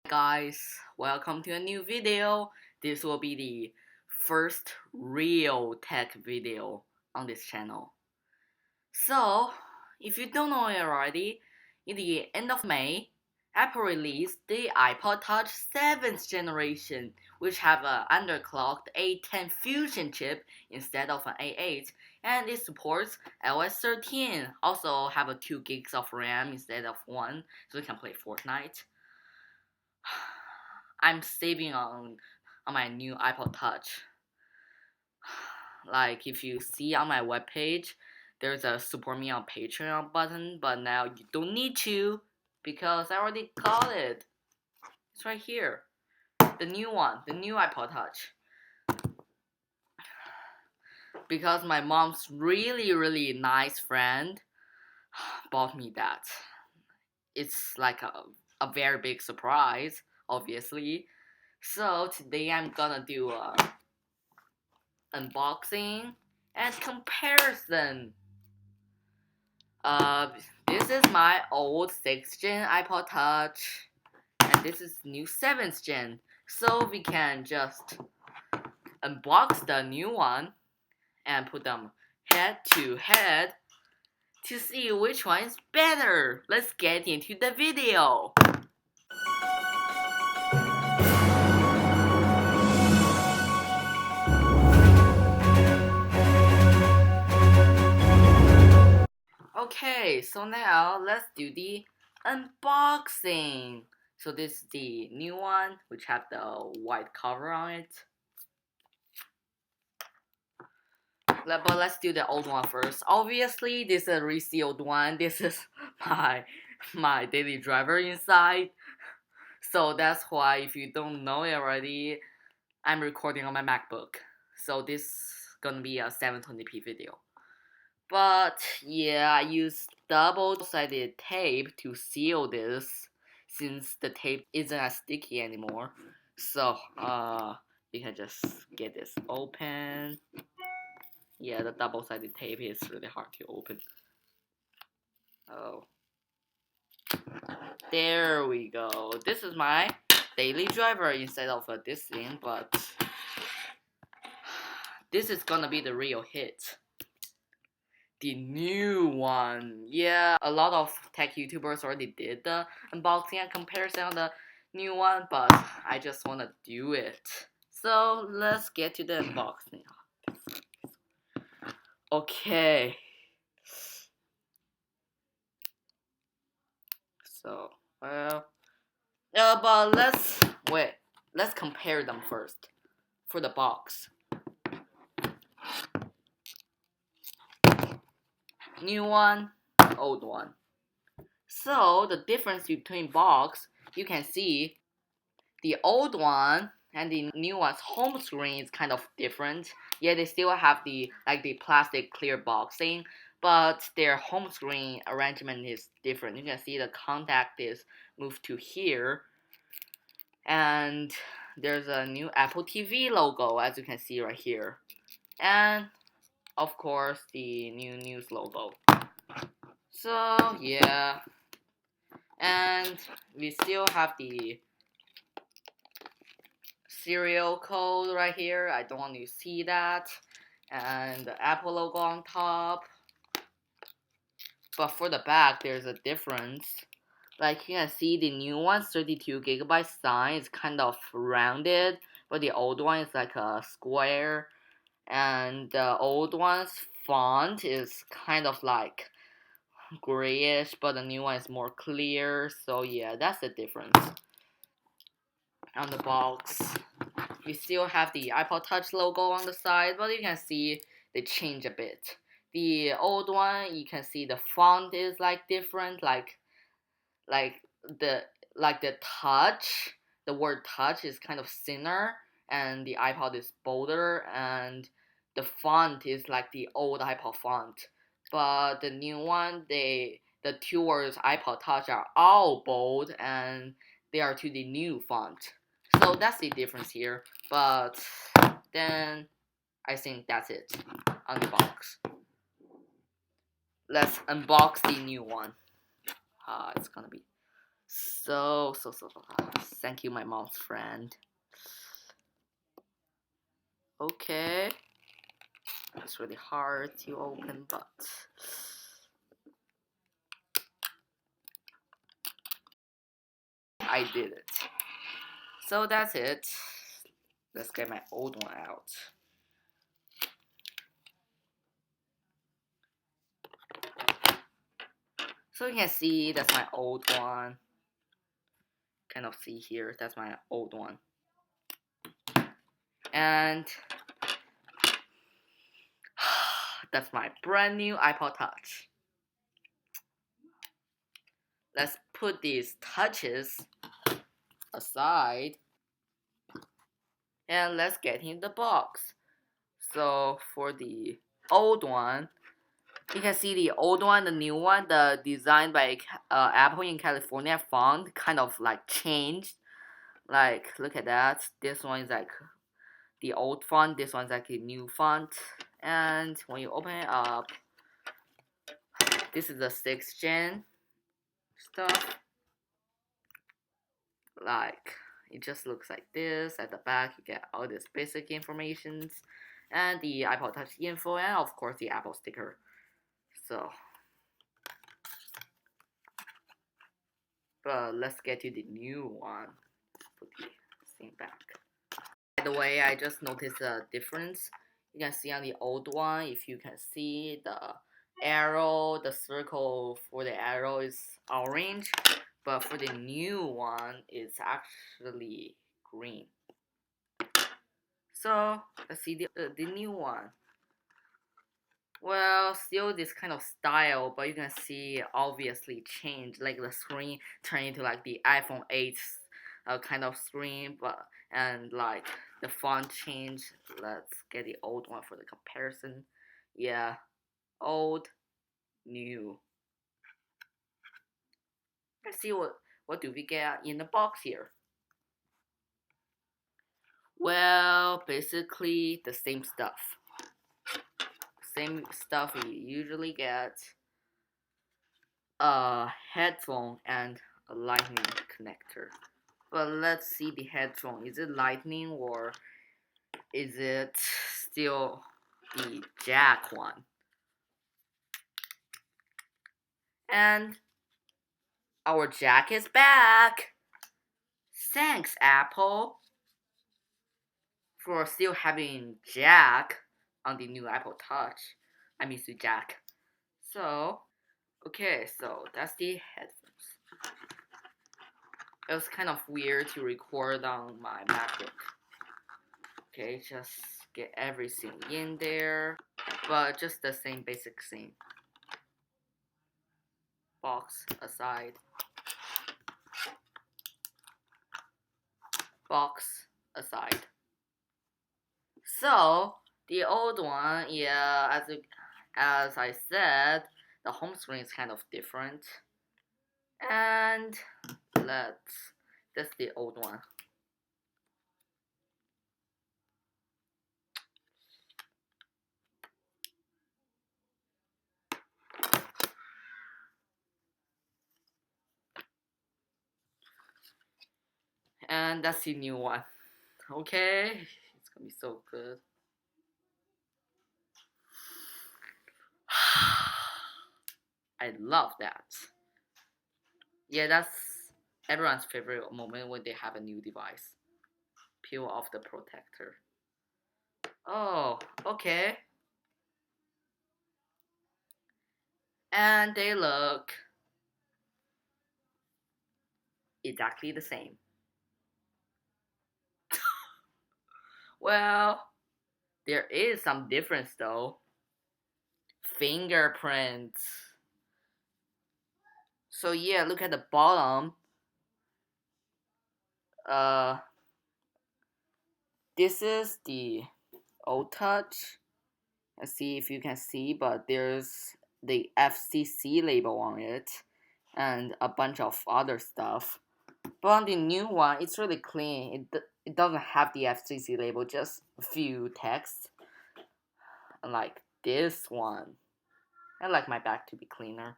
Guys, welcome to a new video. This will be the first real tech video on this channel. So, if you don't know it already, in the end of May, Apple released the iPod Touch 7th generation, which have an underclocked A10 Fusion chip instead of an A8, and it supports iOS 13. Also have a 2 gigs of RAM instead of 1, so you can play Fortnite. I'm saving on my new iPod Touch. Like if you see on my webpage, there's a support me on Patreon button, but now you don't need to because I already got it. It's right here. The new one, the new iPod Touch. Because my mom's really nice friend bought me that. It's like a very big surprise, obviously. So today I'm gonna do a unboxing and comparison. Uh, this is my old 6th gen iPod Touch, and this is new 7th gen. So we can just unbox the new one and put them head to head to see which one is better. Let's get into the video. Okay, so now let's do the unboxing. So this is the new one, which have the white cover on it. But let's do the old one first. Obviously, this is a resealed one. This is my daily driver inside. So that's why if you don't know it already, I'm recording on my MacBook. So this is gonna be a 720p video. But yeah, I used double-sided tape to seal this since the tape isn't as sticky anymore. So you can just get this open. Yeah, the double-sided tape is really hard to open. Oh. There we go. This is my daily driver instead of this thing, but this is gonna be the real hit. The new one. Yeah, a lot of tech YouTubers already did the unboxing and comparison on the new one, but I just wanna do it. So let's get to the unboxing. Okay. So, but let's compare them first for the box. New one, old one. So the difference between box, you can see the old one and the new one's home screen is kind of different. Yeah, they still have the plastic clear boxing, but their home screen arrangement is different. You can see the contact is moved to here, and there's a new Apple TV logo, as you can see right here, and of course the new news logo. So yeah, and we still have the serial code right here. I don't want you to see that, and the Apple logo on top. But for the back, there's a difference. Like you can see, the new one's 32GB size is kind of rounded, but the old one is like a square, and the old one's font is kind of like grayish, but the new one is more clear. So yeah, that's the difference. On the box, we still have the iPod Touch logo on the side, but you can see they change a bit. The old one, you can see the font is like different, like the touch, the word touch is kind of thinner, and the iPod is bolder, and the font is like the old iPod font. But the new one, the two words iPod Touch are all bold, and they are to the new font. So that's the difference here. But then I think that's it on the box. Let's unbox the new one. It's gonna be So. Thank you, my mom's friend. Okay. It's really hard to open, but I did it. So that's it. Let's get my old one out. So you can see that's my old one. Kind of see here, that's my old one. And that's my brand new iPod Touch. Let's put these touches aside and let's get in the box. So for the old one, you can see the old one, the new one, the design by Apple in California font kind of like changed. Like, look at that. This one is like the old font. This one's like a new font. And when you open it up, this is the 6th gen stuff. Like, it just looks like this. At the back, you get all this basic informations and the iPod Touch info, and of course the Apple sticker. So, but let's get to the new one. Put the thing back. By the way, I just noticed a difference. You can see on the old one, if you can see the arrow, the circle for the arrow is orange, but for the new one, it's actually green. So let's see the new one. Well, still this kind of style, but you can see obviously change, like the screen turned into like the iPhone 8 kind of screen, but and like the font change. Let's get the old one for the comparison. Yeah, old, new. Let's see what do we get in the box here. Well, basically the same stuff. Same stuff you usually get. A headphone and a lightning connector. But let's see the headphone. Is it lightning or is it still the jack one? And our jack is back. Thanks, Apple, for still having jack on the new Apple Touch. I miss you, Jack. So, okay, so that's the headphones. It was kind of weird to record on my MacBook. Okay, just get everything in there, but just the same basic thing. Box aside. Box aside. So the old one, yeah, as I said, the home screen is kind of different. And that's the old one. And that's the new one. Okay, it's gonna be so good. I love that. Yeah, that's everyone's favorite moment when they have a new device. Peel off the protector. Oh, okay. And they look exactly the same. Well, there is some difference though. Fingerprints. So yeah, look at the bottom. Uh, this is the old touch. Let's see if you can see, but there's the FCC label on it and a bunch of other stuff. But on the new one, it's really clean. It doesn't have the FCC label, just a few texts. Like this one. I like my back to be cleaner.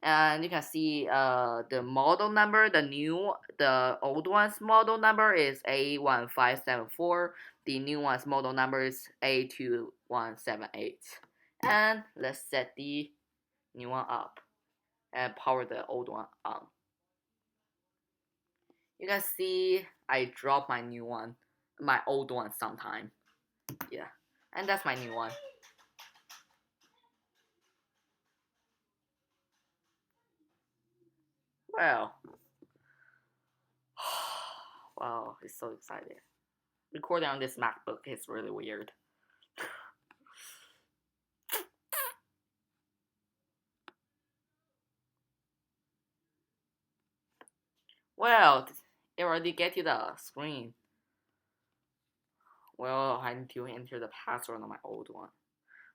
And you can see the model number. The old one's model number is A1574. The new one's model number is A2178. And let's set the new one up and power the old one on. You can see I dropped my old one sometime. Yeah, and that's my new one. Well, wow, it's so excited. Recording on this MacBook is really weird. Well, it already get to the screen. Well, I need to enter the password on my old one.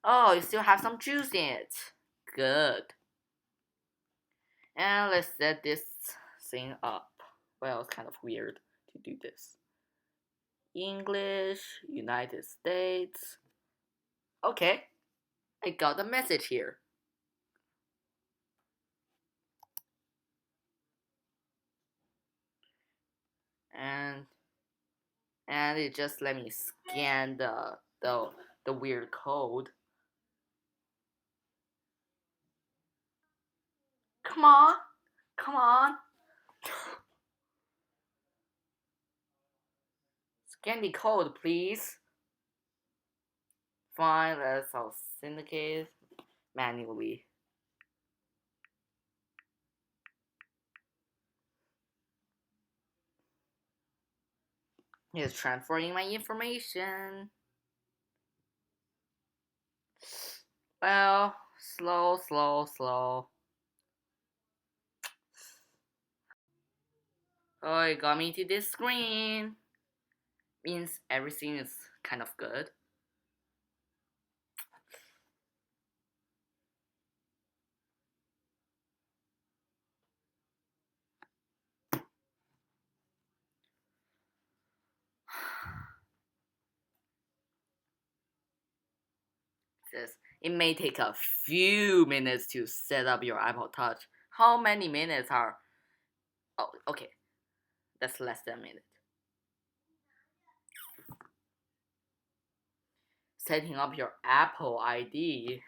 Oh, you still have some juice in it. Good. And let's set this thing up. Well, it's kind of weird to do this. English, United States. Okay, I got a message here. And it just let me scan the weird code. Come on, come on. Scan the code, please. Fine, let's authenticate manually. It's transferring my information. Well, slow, slow, slow. Oh, it got me to this screen. Means everything is kind of good. Says it may take a few minutes to set up your iPod Touch. How many minutes are? Oh, okay, that's less than a minute. Setting up your Apple ID.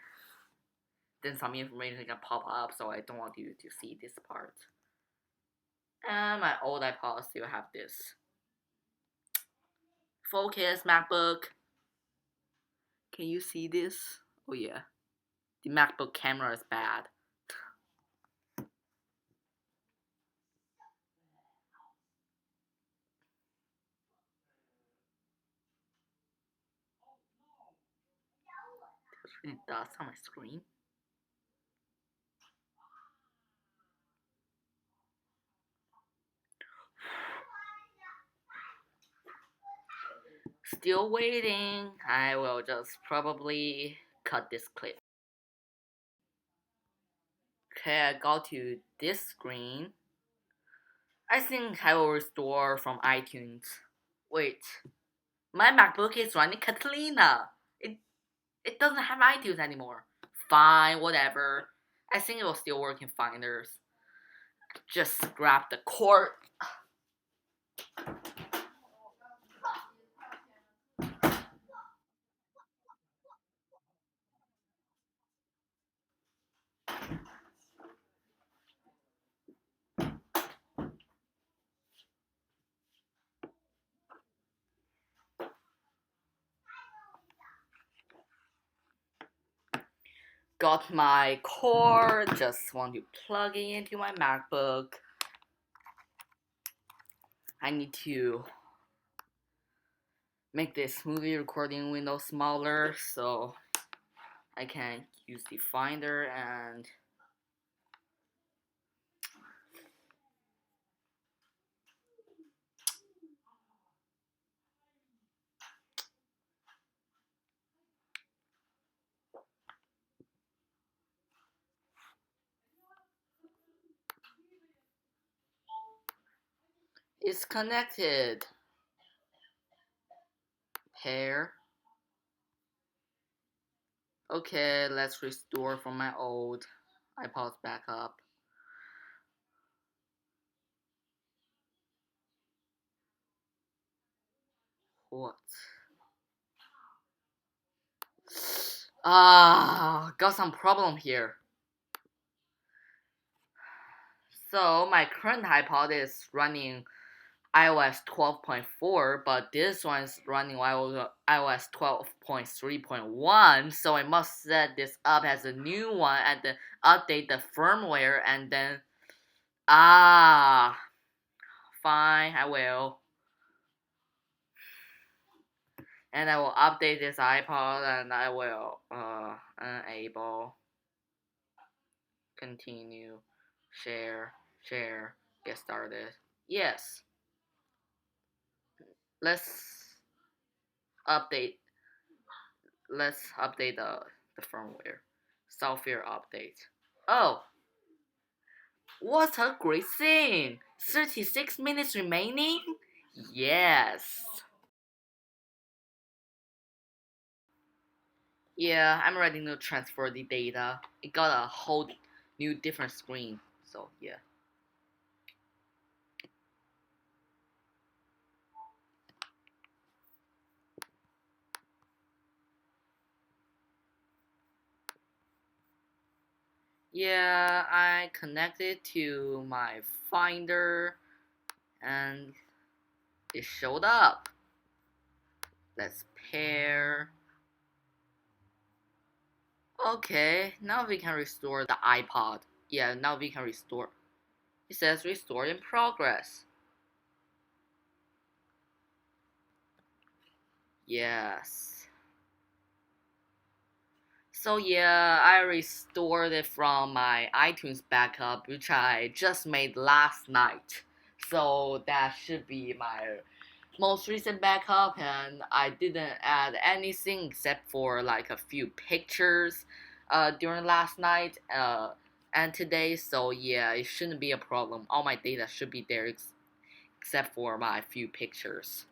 Then some information can pop up, so I don't want you to see this part. And my old iPod still have this. Focus, MacBook. Can you see this? Oh yeah. The MacBook camera is bad. There's really dust on my screen. Still waiting. I will just probably cut this clip. Okay, I got to this screen. I think I will restore from iTunes. Wait, my MacBook is running Catalina. It doesn't have iTunes anymore. Fine, whatever. I think it will still work in Finders. Just grab the cord. Got my cord. Just want to plug it into my MacBook. I need to make this movie recording window smaller so I can use the Finder and it's connected. Pair. Okay, let's restore from my old iPod's backup. What? Ah, got some problem here. So my current iPod is running iOS 12.4, but this one is running iOS 12.3.1. So I must set this up as a new one and then update the firmware and then fine, I will. And I will update this iPod and I will enable, continue, share, get started. Yes. Let's update let's update the firmware. Software update. Oh, what a great thing! 36 minutes remaining? Yes. Yeah, I'm ready to transfer the data. It got a whole new different screen. So yeah. Yeah, I connected to my Finder and it showed up. Let's pair. Okay, now we can restore the iPod. Yeah, now we can restore. It says restore in progress. Yes. So yeah, I restored it from my iTunes backup, which I just made last night. So that should be my most recent backup, and I didn't add anything except for like a few pictures during last night and today. So yeah, it shouldn't be a problem. All my data should be there except for my few pictures.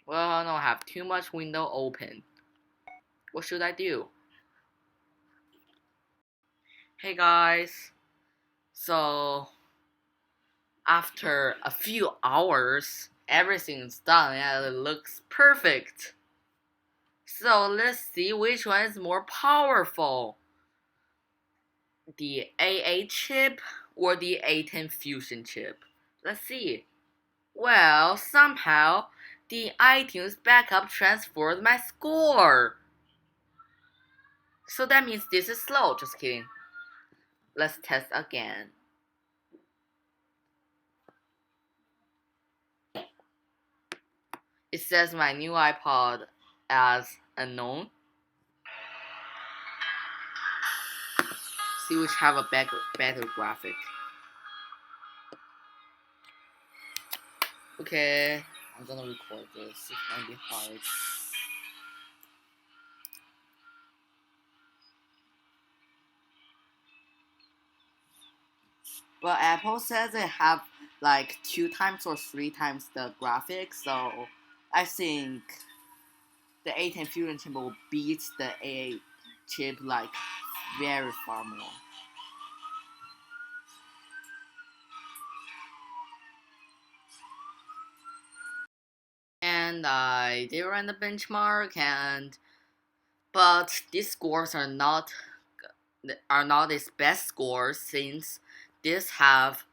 Well, I don't have too much window open. What should I do? Hey guys. So after a few hours, everything's done and it looks perfect. So let's see which one is more powerful. The AA chip or the A10 Fusion chip? Let's see. Well, somehow the iTunes backup transferred my score. So that means this is slow. Just kidding. Let's test again. It says my new iPod as unknown. See which have a better graphic. Okay, I'm gonna record this. It might be hard. But Apple says they have like 2 times or 3 times the graphics, so I think the A10 Fusion chip will beat the A8 chip like very far more. And I did run the benchmark, but these scores are not its best scores since this have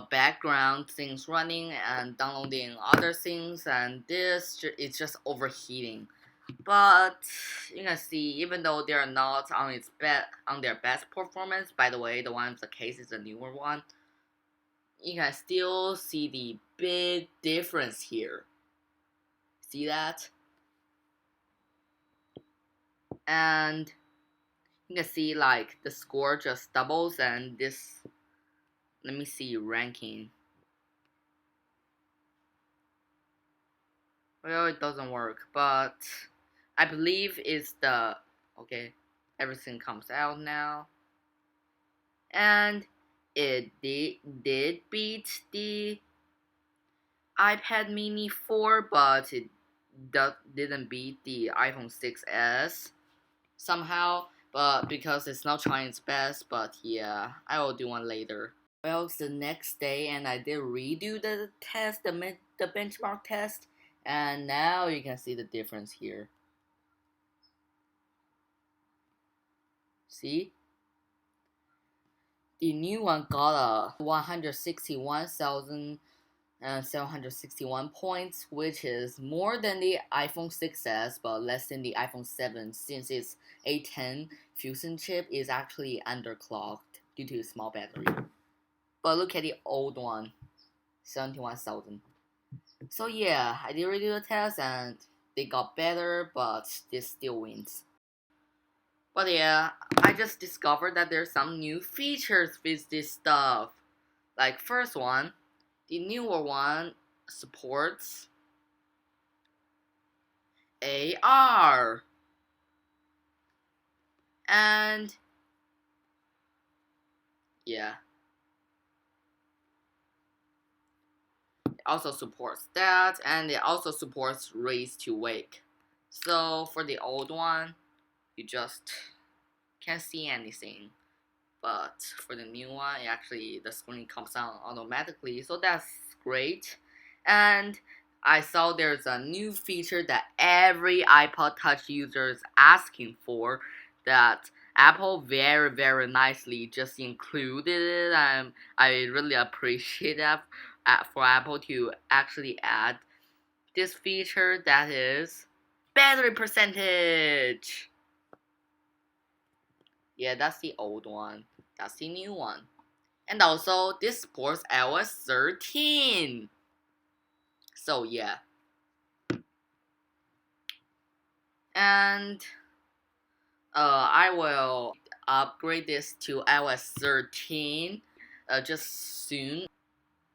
background things running and downloading other things, and this is just overheating. But you can see, even though they are not on their best performance, by the way, the one the case is a newer one, you can still see the big difference here. See that? And you can see like the score just doubles, and this, let me see ranking. Well, it doesn't work, but I believe it's the, okay, everything comes out now. And it did beat the iPad mini 4, but it didn't beat the iPhone 6s somehow, but because it's not trying its best. But yeah, I will do one later. Well, it's the next day, and I did redo the test, the benchmark test, and now you can see the difference here. See? The new one got a 161,761 points, which is more than the iPhone 6s, but less than the iPhone 7, since its A10 Fusion chip is actually underclocked due to a small battery. But look at the old one, 71,000. So yeah, I did redo the test and they got better, but this still wins. But yeah, I just discovered that there's some new features with this stuff. Like first one, the newer one supports AR. And yeah, it also supports that, and it also supports raise to wake. So for the old one, you just can't see anything. But for the new one, actually the screen comes on automatically, so that's great. And I saw there's a new feature that every iPod Touch user is asking for, that Apple very nicely just included it, and I really appreciate that for Apple to actually add this feature, that is battery percentage. Yeah, that's the old one. That's the new one. And also, this supports iOS 13. So yeah. And I will upgrade this to iOS 13 just soon.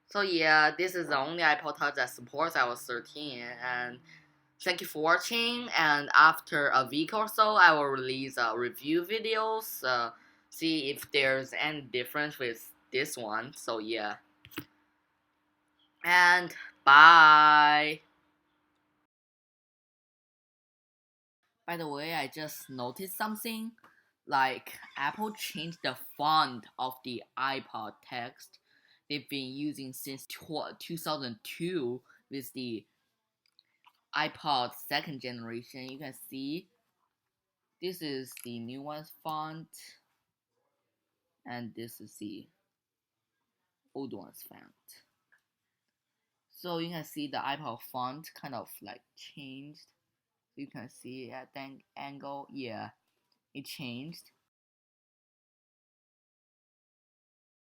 So yeah, this is the only iPod Touch that supports iOS 13. And thank you for watching. And after a week or so, I will release review videos. See if there's any difference with this one. So yeah. And bye. By the way, I just noticed something. Like, Apple changed the font of the iPod text they've been using since 2002 with the iPod second generation. You can see this is the new one's font, and this is the old one's font. So you can see the iPod font kind of like changed. You can see at that angle, yeah, it changed.